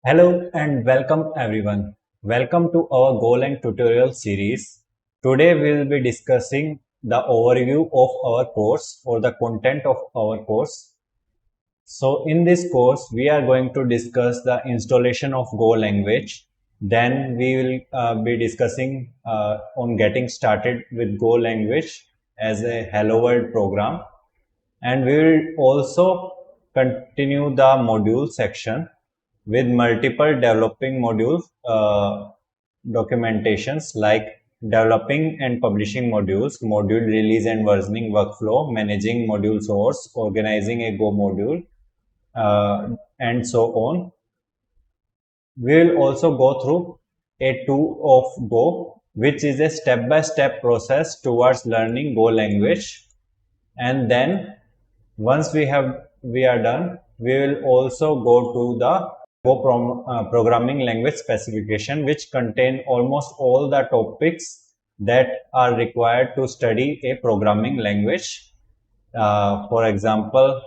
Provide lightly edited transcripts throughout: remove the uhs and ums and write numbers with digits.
Hello and welcome everyone. Welcome to our GoLang tutorial series. Today we will be discussing the overview of our course or the content of our course. So in this course we are going to discuss the installation of Go language. Then we will be discussing on getting started with Go language as a Hello World program, and we will also continue the module section with multiple developing modules documentations like developing and publishing modules, module release and versioning workflow, managing module source, organizing a Go module, and so on. We will also go through a tour of Go, which is a step-by-step process towards learning Go language. And then once we are done, we will also go to the programming language specification, which contain almost all the topics that are required to study a programming language. For example,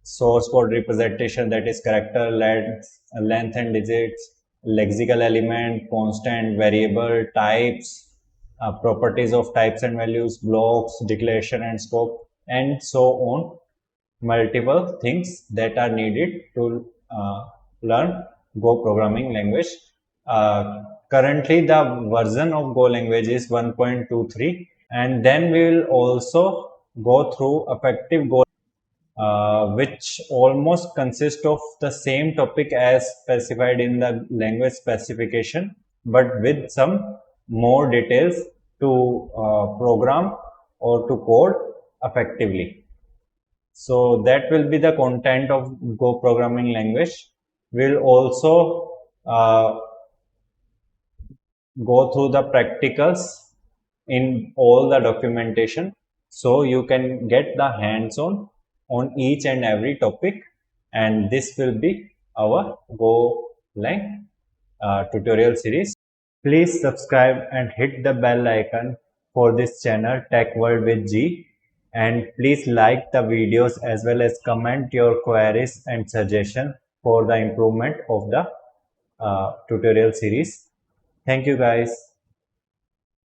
source code representation, that is character length and digits, lexical element, constant, variable, types, properties of types and values, blocks, declaration and scope, and so on. Multiple things that are needed to learn Go programming language. Currently, the version of Go language is 1.23, and then we will also go through effective Go, which almost consists of the same topic as specified in the language specification, but with some more details to program or to code effectively. So that will be the content of Go programming language. We'll also go through the practicals in all the documentation, so you can get the hands on each and every topic. And this will be our GoLang tutorial series. Please subscribe and hit the bell icon for this channel, Tech World with G. And please like the videos as well as comment your queries and suggestions for the improvement of the tutorial series. Thank you guys.